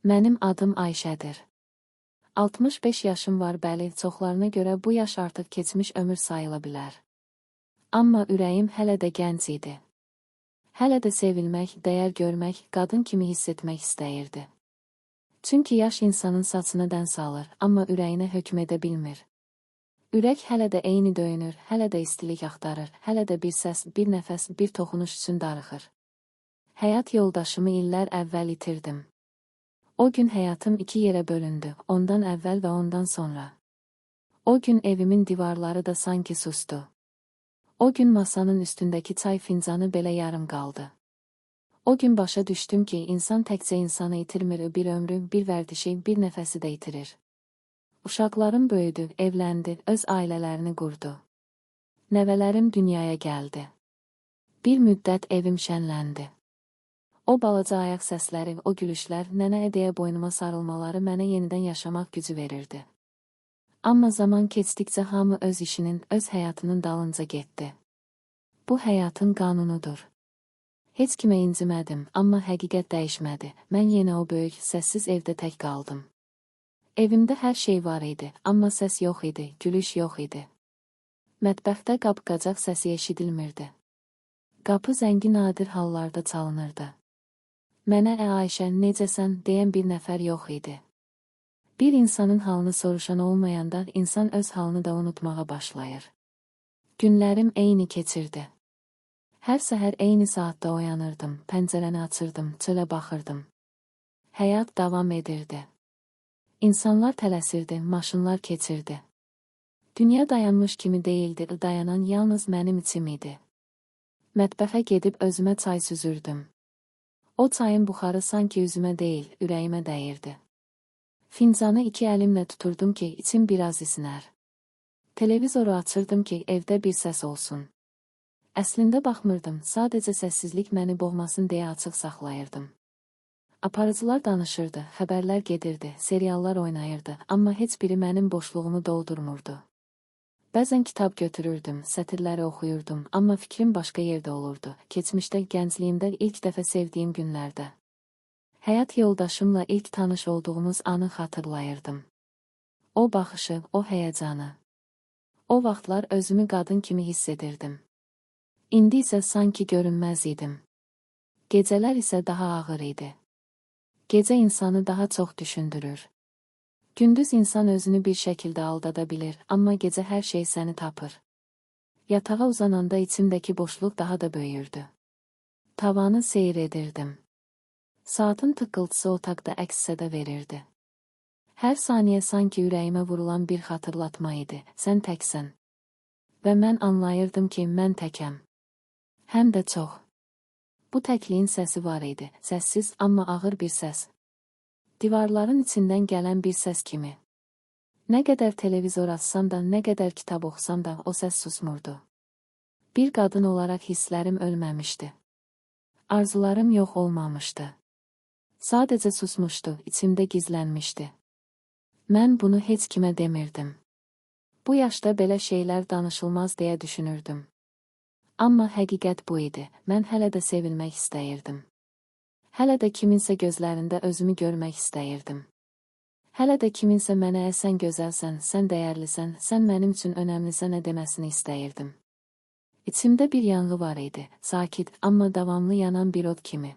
Mənim adım Ayşədir. 65 yaşım var, bəli, çoxlarına görə bu yaş artıq keçmiş ömür sayıla bilər. Amma ürəyim hələ də gənc idi. Hələ də sevilmək, dəyər görmək, qadın kimi hiss etmək istəyirdi. Çünki yaş insanın saçını dən salır, amma ürəyinə hökm edə bilmir. Ürək hələ də eyni döyünür, hələ də istilik axtarır, hələ də bir səs, bir nəfəs, bir toxunuş üçün darıxır. Həyat yoldaşımı illər əvvəl itirdim. O gün həyatım iki yerə bölündü, ondan əvvəl və ondan sonra. O gün evimin divarları da sanki sustu. O gün masanın üstündəki çay fincanı belə yarım qaldı. O gün başa düşdüm ki, insan təkcə insanı itirmir, bir ömrü, bir vərdişi, bir nəfəsi də itirir. Uşaqlarım böyüdü, evləndi, öz ailələrini qurdu. Nəvələrim dünyaya gəldi. Bir müddət evim şənləndi. O balaca ayaq səsləri, o gülüşlər, nənə Edəyə boynuma sarılmaları mənə yenidən yaşamaq gücü verirdi. Amma zaman keçdikcə hamı öz işinin, öz həyatının dalınca getdi. Bu həyatın qanunudur. Heç kimə incimədim, amma həqiqət dəyişmədi. Mən yenə o böyük, səssiz evdə tək qaldım. Evimdə hər şey var idi, amma səs yox idi, gülüş yox idi. Mətbəxdə qab-qacaq səsi eşidilmirdi. Qapı zəngi nadir hallarda çalınırdı. Mənə Ayşə, necəsən, deyən bir nəfər yox idi. Bir insanın halını soruşan olmayanda insan öz halını da unutmağa başlayır. Günlərim eyni keçirdi. Hər səhər eyni saatda oyanırdım, pəncərəni açırdım, çölə baxırdım. Həyat davam edirdi. İnsanlar tələsirdi, maşınlar keçirdi. Dünya dayanmış kimi deyildi, dayanan yalnız mənim içim idi. Mətbəxə gedib özümə çay süzürdüm. O çayın buxarı sanki üzümə deyil, ürəyimə dəyirdi. Fincanı iki əlimlə tuturdum ki, içim biraz isinər. Televizoru açırdım ki, evdə bir səs olsun. Əslində baxmırdım, sadəcə səssizlik məni boğmasın deyə açıq saxlayırdım. Aparıcılar danışırdı, xəbərlər gedirdi, seriallar oynayırdı, amma heç biri mənim boşluğumu doldurmurdu. Bəzən kitab götürürdüm, sətirləri oxuyurdum, amma fikrim başqa yerdə olurdu. Keçmişdə, gəncliyimdə, ilk dəfə sevdiyim günlərdə. Həyat yoldaşımla ilk tanış olduğumuz anı xatırlayırdım. O baxışı, o həyəcanı. O vaxtlar özümü qadın kimi hiss edirdim. İndi isə sanki görünməz idim. Gecələr isə daha ağır idi. Gecə insanı daha çox düşündürür. Gündüz insan özünü bir şəkildə aldada bilir, amma gecə hər şey səni tapır. Yatağa uzananda içimdəki boşluq daha da böyürdü. Tavanı seyr edirdim. Saatın tıqqıltısı otaqda əks-səda verirdi. Hər saniyə sanki ürəyimə vurulan bir xatırlatma idi, sən təksən. Və mən anlayırdım ki, mən təkəm. Həm də çox. Bu təkliyin səsi var idi, səssiz, amma ağır bir səs. Divarların içindən gələn bir səs kimi. Nə qədər televizor açsam da, nə qədər kitab oxusam da, o səs susmurdu. Bir qadın olaraq hisslərim ölməmişdi. Arzularım yox olmamışdı. Sadəcə susmuşdu, içimdə gizlənmişdi. Mən bunu heç kimə demirdim. Bu yaşda belə şeylər danışılmaz deyə düşünürdüm. Amma həqiqət bu idi, mən hələ də sevilmək istəyirdim. Hələ də kiminsə gözlərində özümü görmək istəyirdim. Hələ də kiminsə mənə sən gözəlsən, sən dəyərlisən, sən mənim üçün önəmlisən deməsini istəyirdim. İçimdə bir yanğı var idi, sakit, amma davamlı yanan bir od kimi.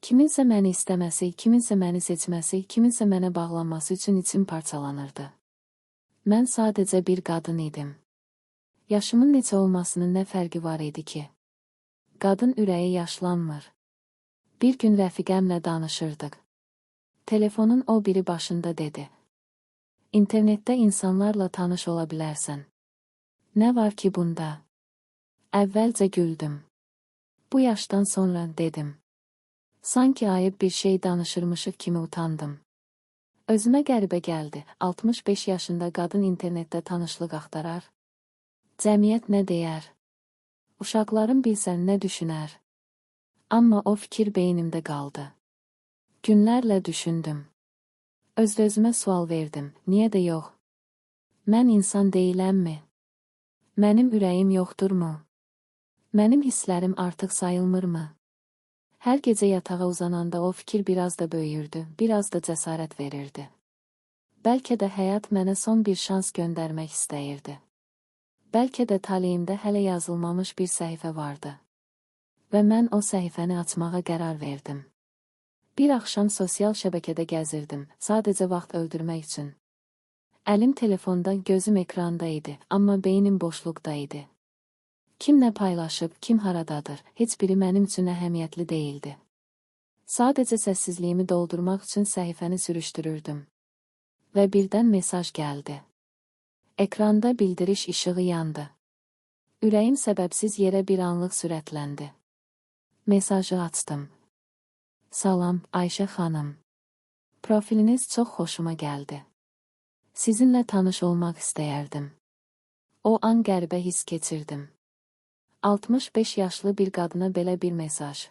Kiminsə məni istəməsi, kiminsə məni seçməsi, kiminsə mənə bağlanması üçün içim parçalanırdı. Mən sadəcə bir qadın idim. Yaşımın neçə olmasının nə fərqi var idi ki? Qadın ürəyi yaşlanmır. Bir gün rəfiqəmlə danışırdıq. Telefonun o biri başında dedi. İnternetdə insanlarla tanış ola bilərsən. Nə var ki bunda? Əvvəlcə güldüm. Bu yaşdan sonra dedim. Sanki ayıb bir şey danışırmışıq kimi utandım. Özümə qəribə gəldi. 65 yaşında qadın internetdə tanışlıq axtarar. Cəmiyyət nə deyər? Uşaqlarım bilsən nə düşünər? Amma o fikir beynimdə qaldı. Günlərlə düşündüm. Öz-özümə sual verdim, niyə də yox? Mən insan deyiləmmi? Mənim ürəyim yoxdurmu? Mənim hisslərim artıq sayılmırmı? Hər gecə yatağa uzananda o fikir biraz da böyüyürdü, biraz da cəsarət verirdi. Bəlkə də həyat mənə son bir şans göndərmək istəyirdi. Bəlkə də taleyimdə hələ yazılmamış bir səhifə vardı. Və mən o səhifəni açmağa qərar verdim. Bir axşam sosial şəbəkədə gəzirdim, sadəcə vaxt öldürmək üçün. Əlim telefonda, gözüm ekranda idi, amma beynim boşluqda idi. Kim nə paylaşıb, kim haradadır, heç biri mənim üçün əhəmiyyətli değildi. Sadəcə səssizliyimi doldurmaq üçün səhifəni sürüşdürürdüm. Və birdən mesaj gəldi. Ekranda bildiriş işığı yandı. Ürəyim səbəbsiz yerə bir anlıq sürətləndi. Mesajı açdım. Salam, Ayşə xanım. Profiliniz çox xoşuma gəldi. Sizinlə tanış olmaq istəyərdim. O an qəribə hiss keçirdim. 65 yaşlı bir qadına belə bir mesaj.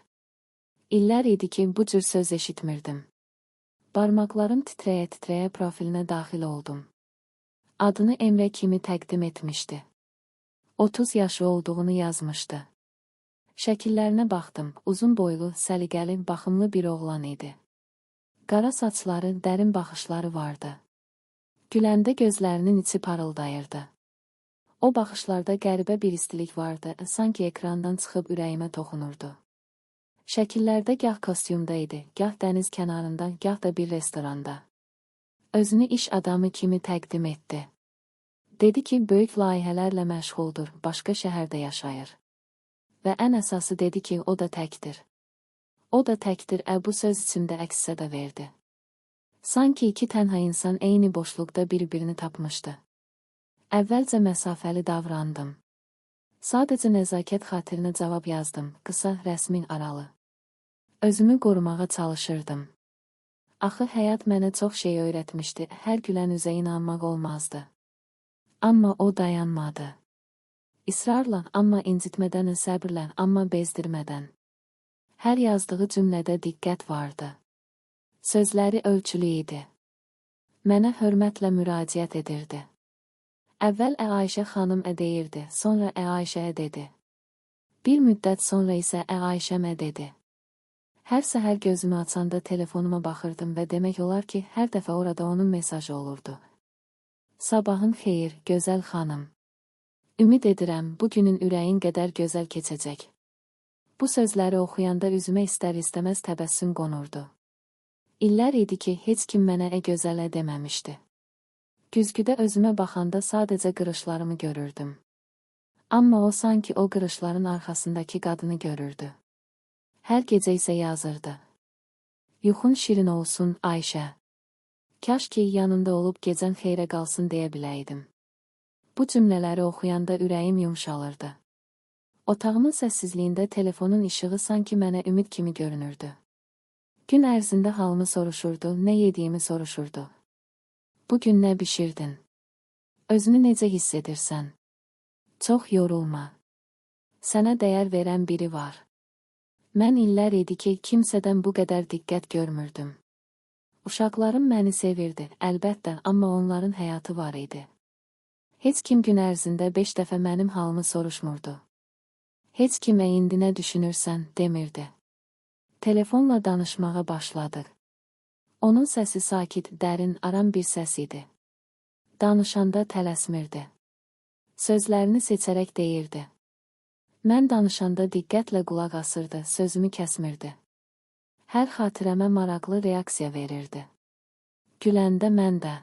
İllər idi ki, bu cür söz eşitmirdim. Barmaqlarım titrəyə-titrəyə profilinə daxil oldum. Adını Emrə kimi təqdim etmişdi. 30 yaşı olduğunu yazmışdı. Şəkillərinə baxdım, uzun boylu, səliqəli, baxımlı bir oğlan idi. Qara saçları, dərin baxışları vardı. Güləndə gözlərinin içi parıldayırdı. O baxışlarda qəribə bir istilik vardı, sanki ekrandan çıxıb ürəyimə toxunurdu. Şəkillərdə gah kostyumda idi, gah dəniz kənarında, gah da bir restoranda. Özünü iş adamı kimi təqdim etdi. Dedi ki, böyük layihələrlə məşğuldur, başqa şəhərdə yaşayır. Və ən əsası dedi ki, o da təkdir. O da təkdir, bu söz içində əks-səda verdi. Sanki iki tənha insan eyni boşluqda bir-birini tapmışdı. Əvvəlcə məsafəli davrandım. Sadəcə nəzakət xatirinə cavab yazdım, qısa, rəsmi aralı. Özümü qorumağa çalışırdım. Axı həyat mənə çox şey öyrətmişdi, hər gülən üzə inanmaq olmazdı. Amma o dayanmadı. İsrarla, amma incitmədən, səbirlə, amma bezdirmədən. Hər yazdığı cümlədə diqqət vardı. Sözləri ölçülü idi. Mənə hörmətlə müraciət edirdi. Əvvəl Ayşə xanım deyirdi, sonra Ayşəyə dedi. Bir müddət sonra isə Ayşəmə dedi. Hər səhər gözümü açanda telefonuma baxırdım və demək olar ki, hər dəfə orada onun mesajı olurdu. Sabahın xeyir, gözəl xanım. Ümid edirəm, bugünün ürəyin qədər gözəl keçəcək. Bu sözləri oxuyanda üzümə istər-istəməz təbəssüm qonurdu. İllər idi ki, heç kim mənə gözələ deməmişdi. Güzgüdə özümə baxanda sadəcə qırışlarımı görürdüm. Amma o sanki o qırışların arxasındakı qadını görürdü. Hər gecə isə yazırdı. Yuxun şirin olsun, Ayşə. Kaş ki, yanında olub gecən xeyrə qalsın deyə biləydim. Bu cümlələri oxuyanda ürəyim yumşalırdı. Otağımın səssizliyində telefonun işığı sanki mənə ümid kimi görünürdü. Gün ərzində halımı soruşurdu, nə yediyimi soruşurdu. Bugün nə bişirdin? Özünü necə hiss edirsən? Çox yorulma. Sənə dəyər verən biri var. Mən illər idi ki, kimsədən bu qədər diqqət görmürdüm. Uşaqlarım məni sevirdi, əlbəttə, amma onların həyatı var idi. Heç kim gün ərzində 5 dəfə mənim halımı soruşmurdu. Heç kimə indi nə düşünürsən, demirdi. Telefonla danışmağa başladıq. Onun səsi sakit, dərin, aram bir səs idi. Danışanda tələsmirdi. Sözlərini seçərək deyirdi. Mən danışanda diqqətlə qulaq asırdı, sözümü kəsmirdi. Hər xatirəmə maraqlı reaksiya verirdi. Güləndə mən də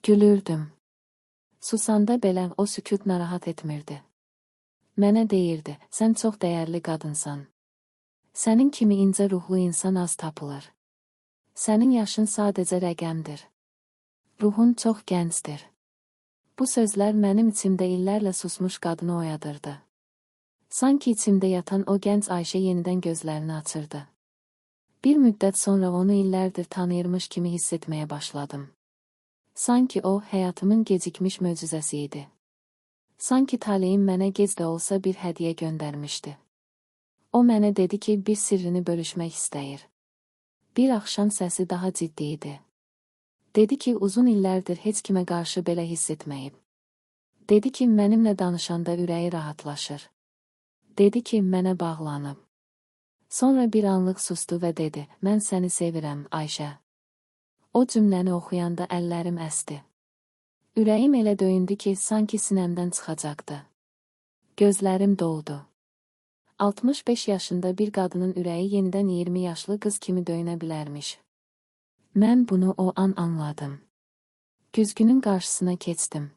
gülürdüm. Susanda belə o sükut narahat etmirdi. Mənə deyirdi, sən çox dəyərli qadınsan. Sənin kimi incə ruhlu insan az tapılır. Sənin yaşın sadəcə rəqəmdir. Ruhun çox gəncdir. Bu sözlər mənim içimdə illərlə susmuş qadını oyadırdı. Sanki içimdə yatan o gənc Ayşə yenidən gözlərini açırdı. Bir müddət sonra onu illərdir tanıyırmış kimi hiss etməyə başladım. Sanki o, həyatımın gecikmiş möcüzəsi idi. Sanki taleyim mənə gec də olsa bir hədiyyə göndərmişdi. O mənə dedi ki, bir sirrini bölüşmək istəyir. Bir axşam səsi daha ciddi idi. Dedi ki, uzun illərdir heç kimə qarşı belə hiss etməyib. Dedi ki, mənimlə danışanda ürəyi rahatlaşır. Dedi ki, mənə bağlanıb. Sonra bir anlıq sustu və dedi, mən səni sevirəm, Ayşə. O cümləni oxuyanda əllərim əsdi. Ürəyim elə döyündü ki, sanki sinəmdən çıxacaqdı. Gözlərim doldu. 65 yaşında bir qadının ürəyi yenidən 20 yaşlı qız kimi döyünə bilərmiş. Mən bunu o an anladım. Güzgünün qarşısına keçdim.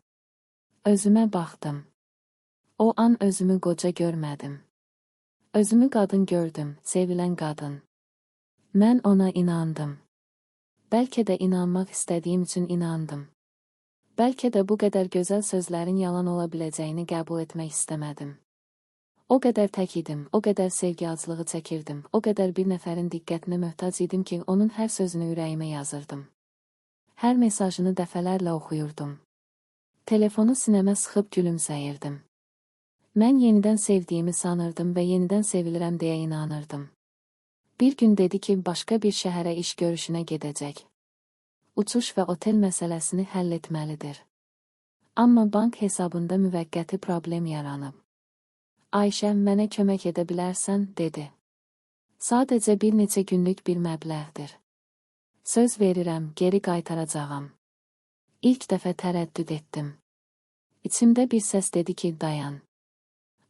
Özümə baxdım. O an özümü qoca görmədim. Özümü qadın gördüm, sevilən qadın. Mən ona inandım. Bəlkə də inanmaq istədiyim üçün inandım. Bəlkə də bu qədər gözəl sözlərin yalan ola biləcəyini qəbul etmək istəmədim. O qədər tək idim, o qədər sevgi aclığı çəkirdim, o qədər bir nəfərin diqqətinə möhtac idim ki, onun hər sözünü ürəyimə yazırdım. Hər mesajını dəfələrlə oxuyurdum. Telefonu sinəmə sıxıb gülümsəyirdim. Mən yenidən sevdiyimi sanırdım və yenidən sevilirəm deyə inanırdım. Bir gün dedi ki, başqa bir şəhərə iş görüşünə gedəcək. Uçuş və otel məsələsini həll etməlidir. Amma bank hesabında müvəqqəti problem yaranıb. Ayşə, mənə kömək edə bilərsən, dedi. Sadəcə bir neçə günlük bir məbləğdir. Söz verirəm, geri qaytaracağam. İlk dəfə tərəddüd etdim. İçimdə bir səs dedi ki, dayan.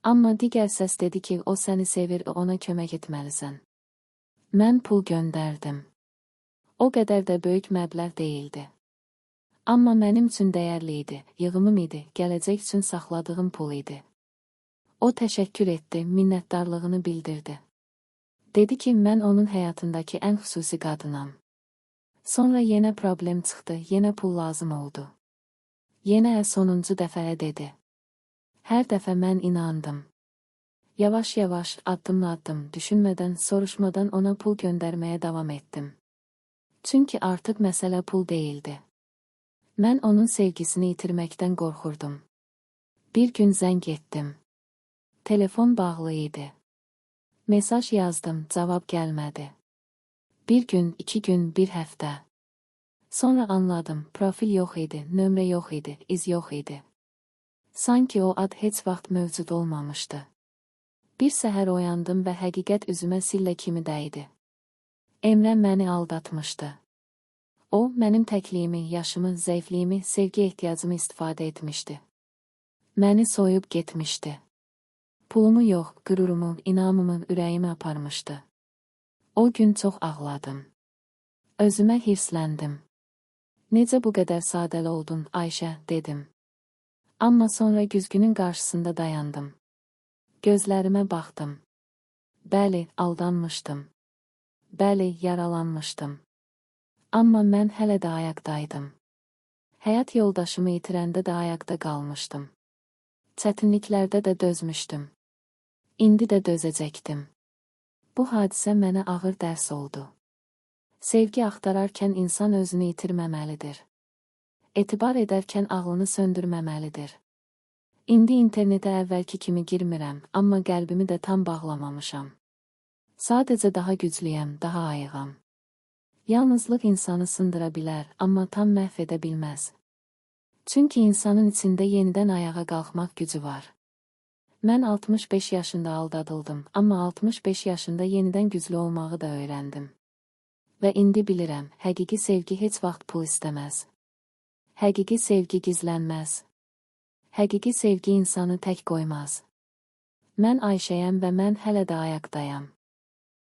Amma digər səs dedi ki, o səni sevir, ona kömək etməlisən. Mən pul göndərdim. O qədər də böyük məbləğ deyildi. Amma mənim üçün dəyərli idi, yığımım idi, gələcək üçün saxladığım pul idi. O təşəkkür etdi, minnətdarlığını bildirdi. Dedi ki, mən onun həyatındakı ən xüsusi qadınam. Sonra yenə problem çıxdı, yenə pul lazım oldu. Yenə sonuncu dəfəyə dedi. Hər dəfə mən inandım. Yavaş-yavaş, addım-addım, düşünmədən, soruşmadan ona pul göndərməyə davam etdim. Çünki artıq məsələ pul deyildi. Mən onun sevgisini itirməkdən qorxurdum. Bir gün zəng etdim. Telefon bağlı idi. Mesaj yazdım, cavab gəlmədi. Bir gün, 2 gün, bir həftə. Sonra anladım, profil yox idi, nömrə yox idi, iz yox idi. Sanki o ad heç vaxt mövcud olmamışdı. Bir səhər oyandım və həqiqət üzümə sillə kimi dəydi. Emrə məni aldatmışdı. O, mənim təkliyimi, yaşımı, zəifliyimi, sevgi ehtiyacımı istifadə etmişdi. Məni soyub getmişdi. Pulumu yox, qürurumu, inamımı, ürəyimi aparmışdı. O gün çox ağladım. Özümə hirsləndim. Necə bu qədər sadəli oldun, Ayşə, dedim. Amma sonra güzgünün qarşısında dayandım. Gözlərimə baxdım. Bəli, aldanmışdım. Bəli, yaralanmışdım. Amma mən hələ də ayaqdaydım. Həyat yoldaşımı itirəndə də ayaqda qalmışdım. Çətinliklərdə də dözmüşdüm. İndi də dözəcəkdim. Bu hadisə mənə ağır dərs oldu. Sevgi axtararkən insan özünü itirməməlidir. Etibar edərkən ağlını söndürməməlidir. İndi internetə əvvəlki kimi girmirəm, amma qəlbimi də tam bağlamamışam. Sadəcə daha güclüyəm, daha ayığam. Yalnızlıq insanı sındıra bilər, amma tam məhv edə bilməz. Çünki insanın içində yenidən ayağa qalxmaq gücü var. Mən 65 yaşında aldadıldım, amma 65 yaşında yenidən güclü olmağı da öyrəndim. Və indi bilirəm, həqiqi sevgi heç vaxt pul istəməz. Həqiqi sevgi gizlənməz. Həqiqi sevgi insanı tək qoymaz. Mən Ayşəyəm və mən hələ də ayaqdayam.